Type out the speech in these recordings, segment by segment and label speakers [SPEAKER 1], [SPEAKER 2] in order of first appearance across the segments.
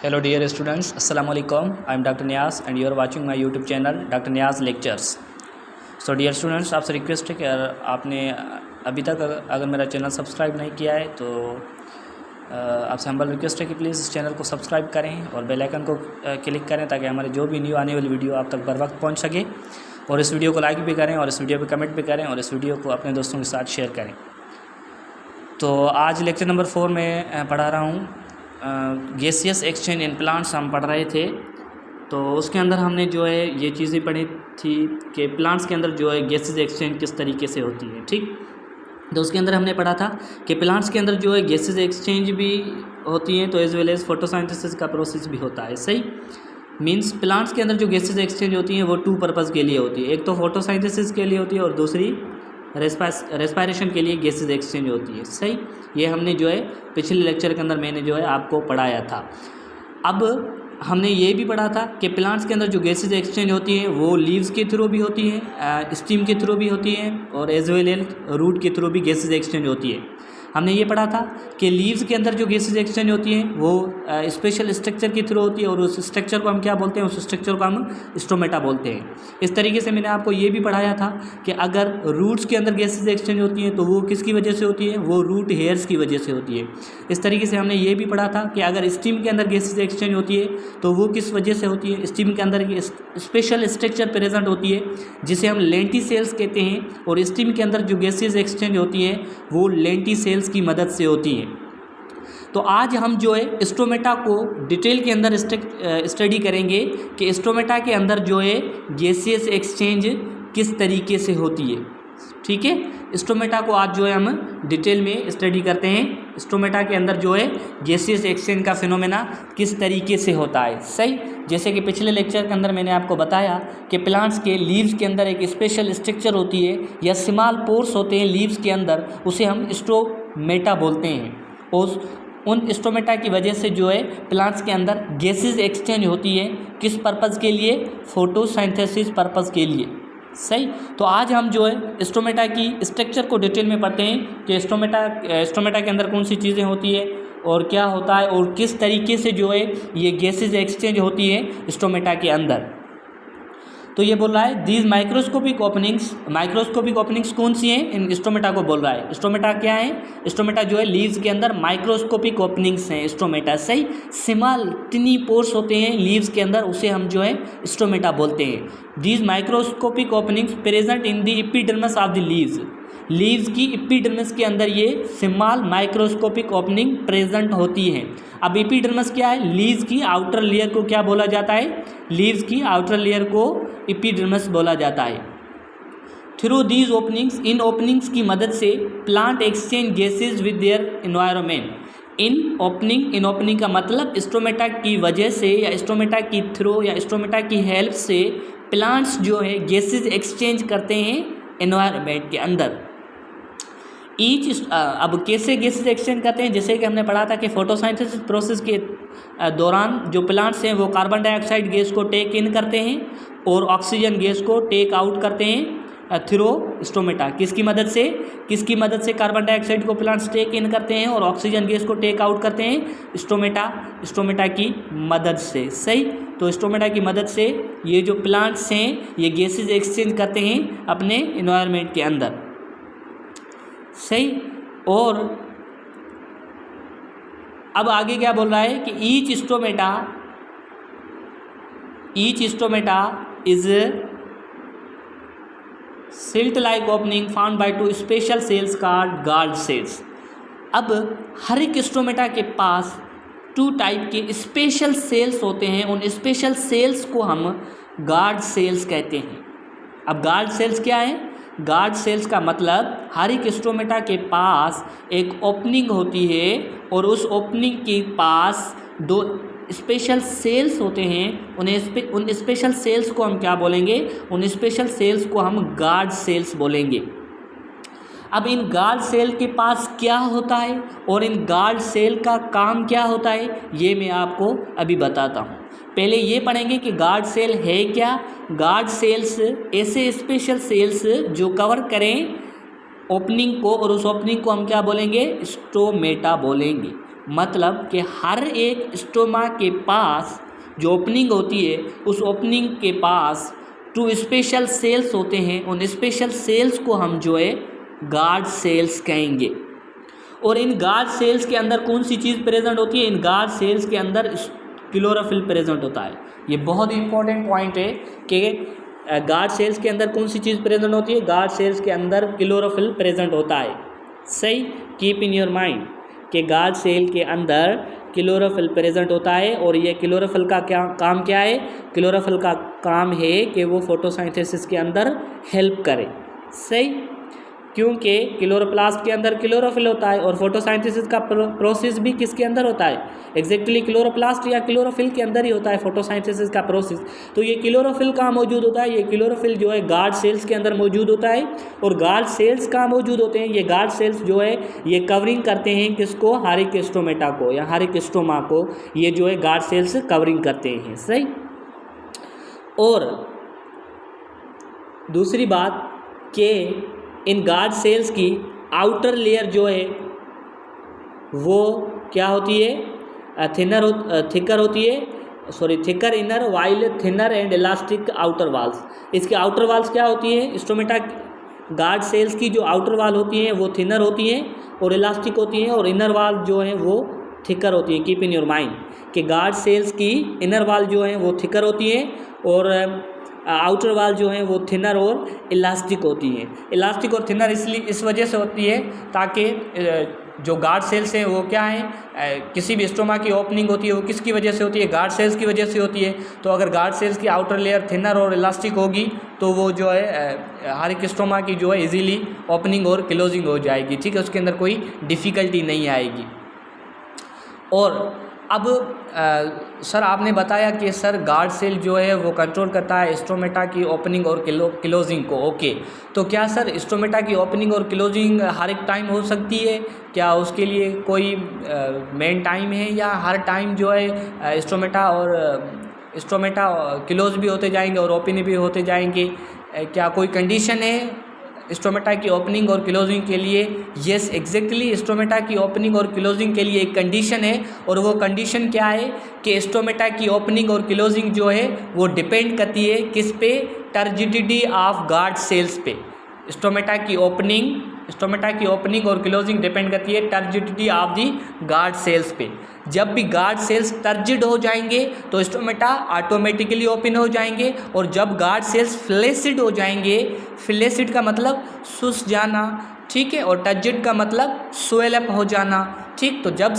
[SPEAKER 1] Hello dear students, Assalamu alaikum. I am Dr. Niaz and you are watching my YouTube channel Dr. Niaz Lectures. So dear students, आपसे request है कि आपने अभी तक अगर मेरा चैनल सब्सक्राइब नहीं किया है तो आपसे हम्बल रिक्वेस्ट है कि प्लीज़ इस चैनल को सब्सक्राइब करें और बेल आइकन को क्लिक करें ताकि हमारे जो भी न्यू आने वाली वीडियो आप तक बर वक्त पहुँच सके। और इस वीडियो को लाइक भी करें और इस वीडियो पर कमेंट भी करें और इस वीडियो को अपने दोस्तों के साथ शेयर करें। तो आज लेक्चर नंबर 4 में पढ़ा रहा हूँ गैसियस एक्सचेंज इन प्लांट्स हम पढ़ रहे थे। तो उसके अंदर हमने जो है ये चीज़ें पढ़ी थी कि प्लांट्स के अंदर जो है गैसेस एक्सचेंज किस तरीके से होती है। ठीक, तो उसके अंदर हमने पढ़ा था कि प्लांट्स के अंदर जो है गैसेस एक्सचेंज भी होती हैं तो एज वेल एज फोटोसिंथेसिस का प्रोसेस भी होता है। सही मीन्स प्लांट्स के अंदर जो गैसेस एक्सचेंज होती हैं वो 2 पर्पज़ के लिए होती है। एक तो फोटोसिंथेसिस के लिए होती है और दूसरी रेस्पायरेशन के लिए गैसेस एक्सचेंज होती है। सही, ये हमने जो है पिछले लेक्चर के अंदर मैंने जो है आपको पढ़ाया था। अब हमने ये भी पढ़ा था कि प्लांट्स के अंदर जो गैसेस एक्सचेंज होती हैं वो लीव्स के थ्रू भी होती हैं, स्टीम के थ्रू भी होती हैं और एज वेल एज रूट के थ्रू भी गैसेस एक्सचेंज होती है। हमने ये पढ़ा था कि लीव्स के अंदर जो गैसेस एक्सचेंज होती हैं वो स्पेशल स्ट्रक्चर के थ्रू होती है और उस स्ट्रक्चर को हम क्या बोलते हैं, उस स्ट्रक्चर को हम स्टोमेटा बोलते हैं। इस तरीके से मैंने आपको ये भी पढ़ाया था कि अगर रूट्स के अंदर गैसेस एक्सचेंज होती हैं तो वो किसकी वजह से होती है, वो रूट हेयर्स की वजह से होती है। इस तरीके से हमने ये भी पढ़ा था कि अगर स्टीम के अंदर गैसेस एक्सचेंज होती है तो वो किस वजह से होती है, स्टीम के अंदर स्पेशल स्ट्रक्चर प्रेजेंट होती है जिसे हम लेंटिसेल्स कहते हैं और स्टीम के अंदर जो गैसेस एक्सचेंज होती हैं वो लेंटिसेल्स की मदद से होती हैं। तो आज हम जो है स्टोमेटा को डिटेल के अंदर स्टडी करेंगे कि स्टोमेटा के अंदर जो है गैसियस एक्सचेंज किस तरीके से होती है। ठीक है, स्टोमेटा को आज जो है हम डिटेल में स्टडी करते हैं। स्टोमेटा के अंदर जो है गैसियस एक्सचेंज का फिनोमेना किस तरीके से होता है। सही, जैसे कि पिछले लेक्चर के अंदर मैंने आपको बताया कि प्लांट्स के लीव्स के अंदर एक स्पेशल स्ट्रक्चर होती है या स्मॉल पोर्स होते हैं लीव्स के अंदर, उसे हम स्टोमेटा बोलते हैं। और उन स्टोमेटा की वजह से जो है प्लांट्स के अंदर गैसेस एक्सचेंज होती है। किस पर्पज़ के लिए, फोटोसिंथेसिस पर्पज़ के लिए। सही, तो आज हम जो है स्टोमेटा की स्ट्रक्चर को डिटेल में पढ़ते हैं कि स्टोमेटा के अंदर कौन सी चीज़ें होती है और क्या होता है और किस तरीके से जो है ये गैसेस एक्सचेंज होती है स्टोमेटा के अंदर। तो ये बोल रहा है दीज माइक्रोस्कोपिक ओपनिंग्स कौन सी हैं, इन स्टोमेटा को बोल रहा है। स्टोमेटा क्या है, स्टोमेटा जो है लीव्स के अंदर माइक्रोस्कोपिक ओपनिंग्स हैं स्टोमेटा। सही, स्मॉल टिनी पोर्स होते हैं लीव्स के अंदर, उसे हम जो है स्टोमेटा बोलते हैं। These microscopic openings present in the epidermis of the leaves की एपिडर्मिस के अंदर ये स्मॉल माइक्रोस्कोपिक ओपनिंग प्रेजेंट होती है। अब एपिडर्मिस क्या है, लीव्स की आउटर लेयर को क्या बोला जाता है, लीव्स की आउटर लेयर को एपिडर्मिस बोला जाता है। Through these openings, in openings की मदद से plant exchange gases with their environment. In opening का मतलब स्टोमेटा की वजह से या स्टोमेटा की थ्रू या स्टोमेटा की हेल्प से प्लांट्स जो है गैसेज एक्सचेंज करते हैं एनवायरनमेंट के अंदर। अब कैसे गैसेस एक्सचेंज करते हैं, जैसे कि हमने पढ़ा था कि फोटोसिंथेसिस प्रोसेस के दौरान जो प्लांट्स हैं वो कार्बन डाइऑक्साइड गैस को टेक इन करते हैं और ऑक्सीजन गैस को टेक आउट करते हैं थ्रू स्टोमेटा। किसकी मदद से कार्बन डाइऑक्साइड को प्लांट्स टेक इन करते हैं और ऑक्सीजन गैस को टेक आउट करते हैं, स्टोमेटा की मदद से। सही, तो स्टोमेटा की मदद से ये जो प्लांट्स हैं ये गैसेस एक्सचेंज करते हैं अपने एनवायरनमेंट के अंदर। सही, और अब आगे क्या बोल रहा है कि each stomata is silt like opening found by 2 special cells called guard cells. अब हर एक स्टोमेटा के पास 2 टाइप के स्पेशल सेल्स होते हैं, उन स्पेशल सेल्स को हम गार्ड सेल्स कहते हैं। अब गार्ड सेल्स क्या है, गार्ड सेल्स का मतलब हर एक स्टोमेटा के पास एक ओपनिंग होती है और उस ओपनिंग के पास 2 स्पेशल सेल्स होते हैं। उन स्पेशल सेल्स को हम क्या बोलेंगे, उन स्पेशल सेल्स को हम गार्ड सेल्स बोलेंगे। अब इन गार्ड सेल के पास क्या होता है और इन गार्ड सेल का काम क्या होता है ये मैं आपको अभी बताता हूँ। पहले ये पढ़ेंगे कि गार्ड सेल है क्या। गार्ड सेल्स ऐसे स्पेशल सेल्स जो कवर करें ओपनिंग को और उस ओपनिंग को हम क्या बोलेंगे, स्टोमेटा बोलेंगे। मतलब कि हर एक स्टोमा के पास जो ओपनिंग होती है उस ओपनिंग के पास 2 स्पेशल सेल्स होते हैं। उन स्पेशल सेल्स को हम जो है गार्ड सेल्स कहेंगे। और इन गार्ड सेल्स के अंदर कौन सी चीज़ प्रेजेंट होती है? इन गार्ड सेल्स के अंदर क्लोरोफिल प्रेजेंट होता है। ये बहुत इंपॉर्टेंट पॉइंट है कि गार्ड सेल्स के अंदर कौन सी चीज़ प्रेजेंट होती है? गार्ड सेल्स के अंदर क्लोरोफिल प्रेजेंट होता है। सही, कीप इन योर माइंड कि गार्ड सेल के अंदर क्लोरोफिल प्रेजेंट होता है। और ये क्लोरोफिल का काम क्या है? क्लोरोफिल का काम है कि वो फोटोसिंथेसिस के अंदर हेल्प करे। सही, क्योंकि क्लोरोप्लास्ट के अंदर क्लोरोफिल होता है और फोटोसिंथेसिस का प्रोसेस भी किसके अंदर होता है? एग्जैक्टली क्लोरोप्लास्ट या क्लोरोफिल के अंदर ही होता है फोटोसिंथेसिस का प्रोसेस। तो ये क्लोरोफिल कहाँ मौजूद होता है? ये क्लोरोफिल जो है गार्ड सेल्स के अंदर मौजूद होता है। और गार्ड सेल्स कहाँ मौजूद होते हैं? ये गार्ड सेल्स जो है ये कवरिंग करते हैं किसको? हर एक स्टोमेटा को या हर एक स्टोमा को ये जो है गार्ड सेल्स कवरिंग करते हैं। सही, और दूसरी बात कि इन गार्ड सेल्स की आउटर लेयर जो है वो क्या होती है? Thicker inner while thinner and elastic outer walls. इसके आउटर वाल्स क्या होती है? स्टोमेटा गार्ड सेल्स की जो आउटर वाल होती हैं वो थिनर होती हैं और इलास्टिक होती हैं, और इनर वाल जो हैं वो थिकर होती हैं। कीप इन योर माइंड कि गार्ड सेल्स की इनर वाल जो हैं वो थिकर होती हैं और आउटर वाल जो हैं वो थिनर और इलास्टिक होती हैं। इलास्टिक और थिनर इसलिए इस वजह से होती है ताकि जो गार्ड सेल्स हैं वो क्या हैं, किसी भी स्टोमा की ओपनिंग होती है वो किसकी वजह से होती है? गार्ड सेल्स की वजह से होती है। तो अगर गार्ड सेल्स की आउटर लेयर थिनर और इलास्टिक होगी तो वो जो है हर एक स्टोमा की जो है इजीली ओपनिंग और क्लोजिंग हो जाएगी। ठीक है, उसके अंदर कोई डिफ़िकल्टी नहीं आएगी। और अब सर आपने बताया कि सर गार्ड सेल जो है वो कंट्रोल करता है स्टोमेटा की ओपनिंग और क्लोजिंग को। ओके, तो क्या सर स्टोमेटा की ओपनिंग और क्लोजिंग हर एक टाइम हो सकती है? क्या उसके लिए कोई मेन टाइम है, या हर टाइम जो है स्टोमेटा क्लोज भी होते जाएंगे और ओपन भी होते जाएंगे? क्या कोई कंडीशन है स्टोमेटा की ओपनिंग और क्लोजिंग के लिए? यस, एग्जैक्टली, स्टोमेटा की ओपनिंग और क्लोजिंग के लिए एक कंडीशन है, और वो कंडीशन क्या है कि स्टोमेटा की ओपनिंग और क्लोजिंग जो है वो डिपेंड करती है किस पे? टर्जिडिटी ऑफ गार्ड सेल्स पे। स्टोमेटा की ओपनिंग और क्लोजिंग डिपेंड करती है turgidity of the guard cells पे। जब भी गार्ड सेल्स टर्जिड हो जाएंगे तो स्टोमेटा ऑटोमेटिकली ओपन हो जाएंगे, और जब गार्ड सेल्स फ्लेसिड हो जाएंगे, फ्लेसिड का मतलब सुस जाना, ठीक है, और टर्जिड का मतलब स्वेल अप हो जाना। ठीक, तो जब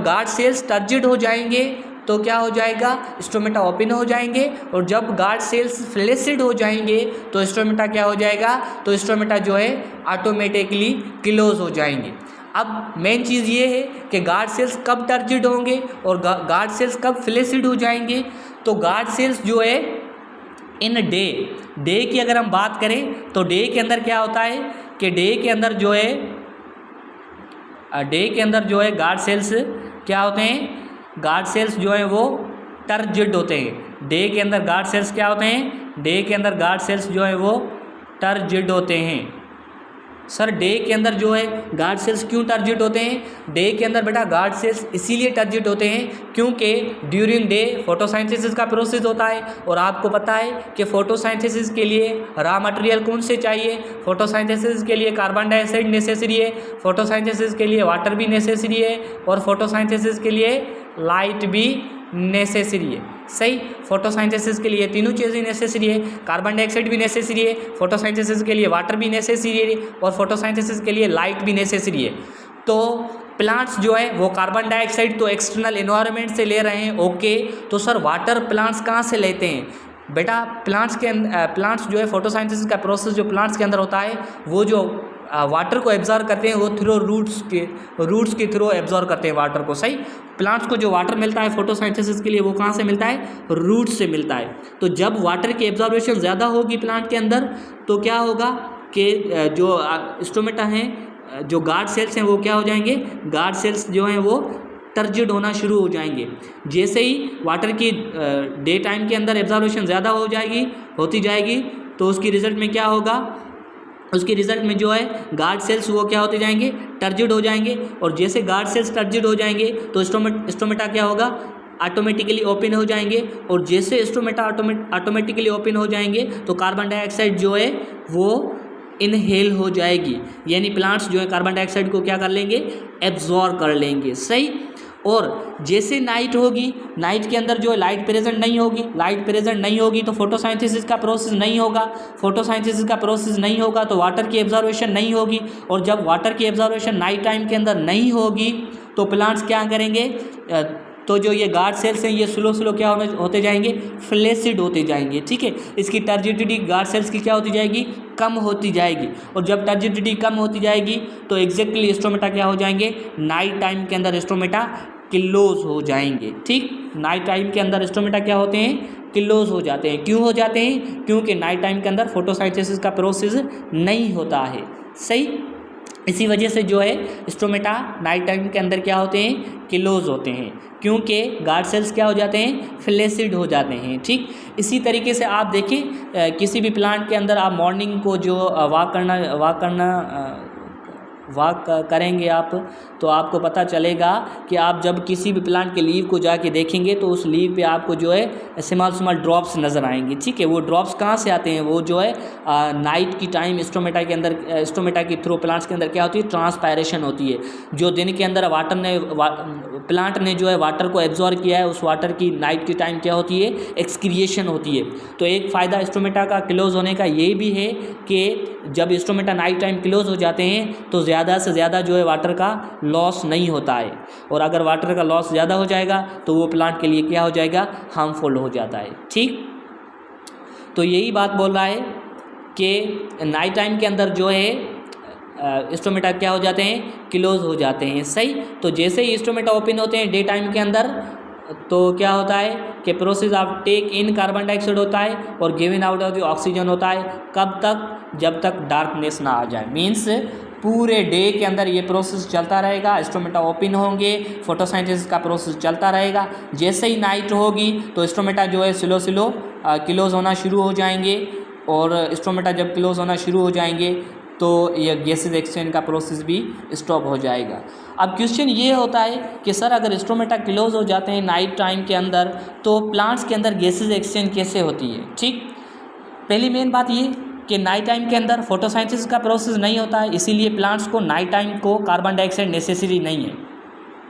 [SPEAKER 1] गार्ड सेल्स टर्जिड हो जाएंगे तो क्या हो जाएगा? स्टोमेटा ओपन हो जाएंगे, और जब गार्ड सेल्स फ्लेसिड हो जाएंगे तो स्टोमेटा क्या हो जाएगा? तो स्टोमेटा जो है ऑटोमेटिकली क्लोज हो जाएंगे। अब मेन चीज़ ये है कि गार्ड सेल्स कब टर्जिड होंगे और गार्ड सेल्स कब फ्लेसिड हो जाएंगे। तो गार्ड सेल्स जो है इन डे की अगर हम बात करें तो डे के अंदर क्या होता है कि डे के अंदर जो है गार्ड सेल्स क्या होते हैं? गार्ड सेल्स जो है वो टर्जिड होते हैं। डे के अंदर गार्ड सेल्स क्या होते हैं? डे के अंदर गार्ड सेल्स जो है वो टर्जिड होते हैं। सर डे के अंदर जो है गार्ड सेल्स क्यों टर्जिड होते हैं? डे के अंदर बेटा गार्ड सेल्स इसीलिए टर्जिड होते हैं क्योंकि ड्यूरिंग डे फोटोसिंथेसिस का प्रोसेस होता है, और आपको पता है कि फोटोसिंथेसिस के लिए रॉ मटेरियल कौन से चाहिए? फोटोसिंथेसिस के लिए कार्बन डाइऑक्साइड नेसेसरी है, फोटोसिंथेसिस के लिए वाटर भी नेसेसरी है, और फोटोसिंथेसिस के लिए लाइट भी नेसेसरी है। सही, फोटोसिंथेसिस के लिए तीनों चीज़ें नेसेसरी है, कार्बन डाइऑक्साइड भी नेसेसरी है, फोटोसिंथेसिस के लिए वाटर भी नेसेसरी है, और फोटोसिंथेसिस के लिए लाइट भी नेसेसरी है। तो प्लांट्स जो है वो कार्बन डाइऑक्साइड तो एक्सटर्नल एनवायरनमेंट से ले रहे हैं। ओके, तो सर वाटर प्लांट्स कहाँ से लेते हैं? बेटा प्लांट्स जो है फोटोसिंथेसिस का प्रोसेस जो प्लांट्स के अंदर होता है वो जो वाटर को एब्जॉर्ब करते हैं वो थ्रू रूट्स के थ्रू एब्जॉर्ब करते हैं वाटर को। सही, प्लांट्स को जो वाटर मिलता है फोटोसिंथेसिस के लिए वो कहाँ से मिलता है? रूट्स से मिलता है। तो जब वाटर की एब्जॉर्बेशन ज़्यादा होगी प्लांट के अंदर तो क्या होगा कि जो स्टोमेटा हैं, जो गार्ड सेल्स हैं वो क्या हो जाएंगे? गार्ड सेल्स जो हैं वो टर्जिड होना शुरू हो जाएंगे। जैसे ही वाटर की डे टाइम के अंदर एब्जॉर्बेशन ज़्यादा होती जाएगी तो उसकी रिजल्ट में क्या होगा? उसके रिजल्ट में जो है गार्ड सेल्स वो क्या होते जाएंगे, टर्जिड हो जाएंगे। और जैसे गार्ड सेल्स टर्जिड हो जाएंगे तो स्टोमेटा क्या होगा, ऑटोमेटिकली ओपन हो जाएंगे। और जैसे स्टोमेटा ऑटोमेटिकली ओपन हो जाएंगे तो कार्बन डाइऑक्साइड जो है वो इनहेल हो जाएगी, यानी प्लांट्स जो है कार्बन डाइऑक्साइड को क्या कर लेंगे, एब्जॉर्ब कर लेंगे। सही। और जैसे नाइट होगी, नाइट के अंदर जो है लाइट प्रेजेंट नहीं होगी, लाइट प्रेजेंट नहीं होगी तो फोटोसाइंथेसिस का प्रोसेस नहीं होगा, फोटोसाइंथेसिस का प्रोसेस नहीं होगा तो वाटर की एब्जॉर्वेशन नहीं होगी। और जब वाटर की एब्जॉर्वेशन नाइट टाइम के अंदर नहीं होगी तो प्लांट्स क्या करेंगे, तो जो ये गार्ड सेल्स हैं ये स्लो क्या होते जाएंगे, फ्लेसिड होते जाएंगे। ठीक है, इसकी टर्जिडिटी गार्ड सेल्स की क्या होती जाएगी, कम होती जाएगी। और जब टर्जिडिटी कम होती जाएगी तो एग्जैक्टली स्टोमेटा क्या हो जाएंगे, नाइट टाइम के अंदर स्टोमेटा क्लोज हो जाएंगे। ठीक, नाइट टाइम के अंदर स्टोमेटा क्या होते हैं, क्लोज हो जाते हैं। क्यों हो जाते हैं, क्योंकि नाइट टाइम के अंदर फोटोसाइंथेसिस का प्रोसेस नहीं होता है। सही। इसी वजह से जो है स्टोमेटा नाइट टाइम के अंदर क्या होते हैं, क्लोज होते हैं, क्योंकि गार्ड सेल्स क्या हो जाते हैं, फ्लेसिड हो जाते हैं। ठीक, इसी तरीके से आप देखिए किसी भी प्लांट के अंदर आप मॉर्निंग को जो वॉक करेंगे आप, तो आपको पता चलेगा कि आप जब किसी भी प्लांट के लीव को जाके देखेंगे तो उस लीव पे आपको जो है स्मॉल ड्रॉप्स नज़र आएंगे। ठीक है, वो ड्रॉप्स कहाँ से आते हैं, वो जो है नाइट की टाइम स्टोमेटा के अंदर, स्टोमेटा की थ्रू प्लांट्स के अंदर क्या होती है, ट्रांसपायरेशन होती है। जो दिन के अंदर प्लांट ने जो है वाटर को एब्जॉर्ब किया है, उस वाटर की नाइट की टाइम क्या होती है, एक्सक्रिएशन होती है। तो एक फ़ायदा स्टोमेटा का क्लोज होने का ये भी है कि जब स्टोमेटा नाइट टाइम क्लोज हो जाते हैं तो ज़्यादा से ज़्यादा जो है वाटर का लॉस नहीं होता है। और अगर वाटर का लॉस ज़्यादा हो जाएगा तो वो प्लांट के लिए क्या हो जाएगा, हार्मफुल हो जाता है। ठीक, तो यही बात बोल रहा है कि नाइट टाइम के अंदर जो है स्टोमेटा क्या हो जाते हैं, क्लोज हो जाते हैं। सही। तो जैसे ही स्टोमेटा ओपन होते हैं डे टाइम के अंदर तो क्या होता है कि process of take in carbon dioxide होता है और given out of the oxygen होता है। कब तक, जब तक डार्कनेस ना आ जाए। मीन्स पूरे डे के अंदर ये प्रोसेस चलता रहेगा, स्टोमेटा ओपन होंगे, फोटोसाइंथेसिस का प्रोसेस चलता रहेगा। जैसे ही नाइट होगी तो स्टोमेटा जो है स्लो क्लोज होना शुरू हो जाएंगे। और स्टोमेटा जब क्लोज होना शुरू हो जाएंगे तो ये गैसेस एक्सचेंज का प्रोसेस भी स्टॉप हो जाएगा। अब क्वेश्चन ये होता है कि सर अगर स्टोमेटा क्लोज हो जाते हैं नाइट टाइम के अंदर तो प्लांट्स के अंदर गैसेस एक्सचेंज कैसे होती है। ठीक, पहली मेन बात ये कि नाइट टाइम के अंदर फोटोसाइंथेसिस का प्रोसेस नहीं होता है, इसीलिए प्लांट्स को नाइट टाइम को कार्बन डाइऑक्साइड नेसेसरी नहीं है।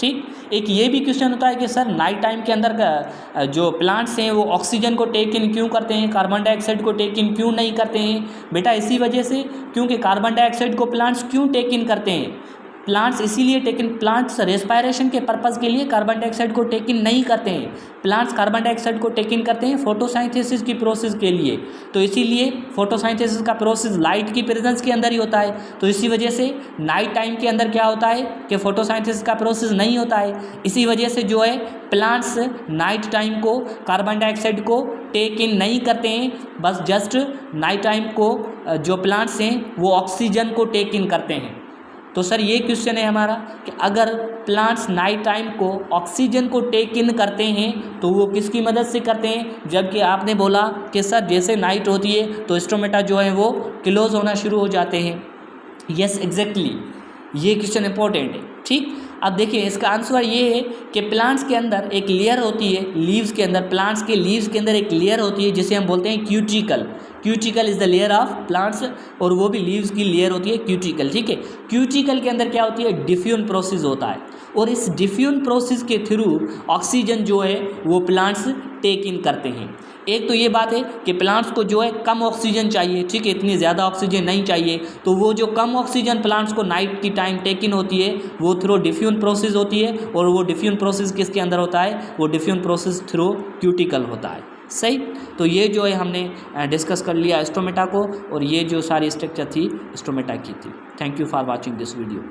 [SPEAKER 1] ठीक, एक ये भी क्वेश्चन होता है कि सर नाइट टाइम के अंदर का जो प्लांट्स हैं वो ऑक्सीजन को टेक इन क्यों करते हैं, कार्बन डाइऑक्साइड को टेक इन क्यों नहीं करते हैं। बेटा इसी वजह से, क्योंकि कार्बन डाइऑक्साइड को प्लांट्स क्यों टेक इन करते हैं, प्लांट्स इसीलिए प्लांट्स रेस्पायरेशन के पर्पज़ के लिए कार्बन डाइऑक्साइड को टेक इन नहीं करते हैं। प्लांट्स कार्बन डाइऑक्साइड को टेक इन करते हैं फोटोसाइंथेसिस की प्रोसेस के लिए। तो इसीलिए फोटोसाइंथेसिस का प्रोसेस लाइट की प्रेजेंस के अंदर ही होता है। तो इसी वजह से नाइट टाइम के अंदर क्या होता है कि फोटोसाइंथेसिस का प्रोसेस नहीं होता है। इसी वजह से जो है प्लांट्स नाइट टाइम को कार्बन डाइऑक्साइड को टेक इन नहीं करते हैं, बस जस्ट नाइट टाइम को जो प्लांट्स हैं वो ऑक्सीजन को टेक इन करते हैं। तो सर ये क्वेश्चन है हमारा कि अगर प्लांट्स नाइट टाइम को ऑक्सीजन को टेक इन करते हैं तो वो किसकी मदद से करते हैं, जबकि आपने बोला कि सर जैसे नाइट होती है तो स्टोमेटा जो है वो क्लोज होना शुरू हो जाते हैं। यस एग्जैक्टली, ये क्वेश्चन इंपॉर्टेंट है। ठीक, अब देखिए इसका आंसर ये है कि प्लांट्स के अंदर एक लेयर होती है, लीव्स के अंदर, प्लांट्स के लीव्स के अंदर एक लेयर होती है जिसे हम बोलते हैं cuticle. Cuticle is the layer of plants, और वो भी लीव्स की लेयर होती है क्यूटिकल। ठीक है, क्यूटिकल के अंदर क्या होती है, डिफ्यूजन प्रोसेस होता है, और इस डिफ्यूजन प्रोसेस के थ्रू ऑक्सीजन जो है वो प्लांट्स टेक इन करते हैं। एक तो ये बात है कि प्लांट्स को जो है कम ऑक्सीजन चाहिए, ठीक है, इतनी ज़्यादा ऑक्सीजन नहीं चाहिए, तो वो जो कम ऑक्सीजन प्लांट्स को नाइट की टाइम टेक इन होती है वो थ्रू डिफ्यूजन प्रोसेस होती है, और वो डिफ्यूजन प्रोसेस किसके अंदर होता है, वो डिफ्यूजन प्रोसेस थ्रू क्यूटिकल होता है। सही, तो ये जो है हमने डिस्कस कर लिया स्टोमेटा को, और ये जो सारी स्ट्रक्चर थी स्टोमेटा की थी। Thank you for watching this video.